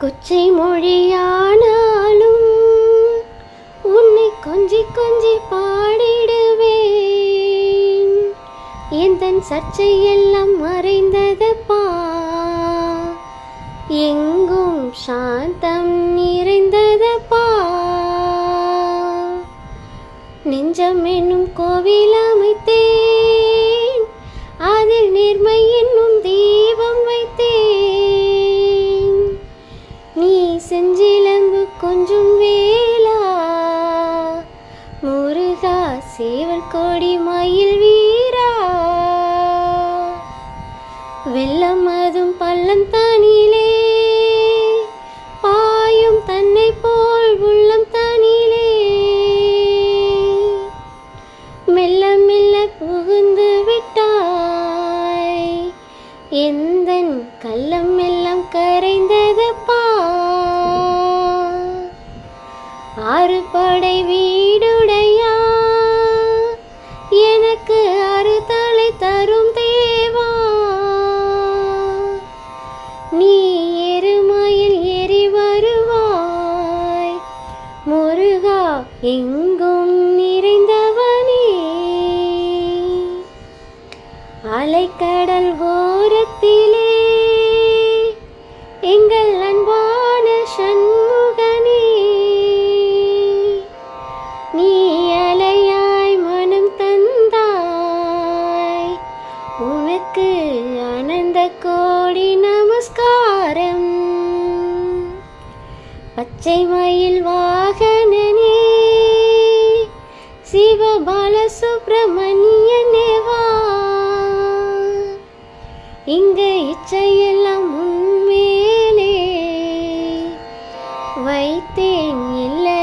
கொச்சை மொழியானாலும் உன்னை கொஞ்சி கொஞ்சி பாடிடுவேன். எந்தன் சர்ச்சையெல்லாம் மறைந்ததப்பா, எங்கும் சாந்தம் நிறைந்ததப்பா. நெஞ்சம் என்னும் கோவில் அமைத்தேன், அதில் நேர்மை என்னும் தீபம் வைத்தேன். நீ செஞ்சிலம்பு கொஞ்சம் வேலா, முருகா சேவல் கொடி மயில் வீரா. வெள்ளம் அதும் பள்ளம் தானிலே பாயும் தன்னை போல் உள்ளம் தானிலே மெல்ல மெல்ல புகுந்து விட்டாய். எந்தன் கள்ளம் எல்லாம் கரைந்ததப்பா. ஆறு படை வீடுடையா, எனக்கு ஆறு தலை தரும் தேவா. நீ எருமையில் ஏறி வருவாய், முருகா எங்கும் நிறைந்தவனே. அலைக்கடல் ஓரத்திலே எங்கள் அன்பான சண்முகனே, நீ அலையாய் மனம் தந்தாய். உனக்கு ஆனந்த கோடி நமஸ்காரம். பச்சை மயில் வாகனனே, சிவபால சுப்பிரமணியனே வா. இங்கு இச்சையெல்லாம் உன்மேலே வைத்தேன் இல்லை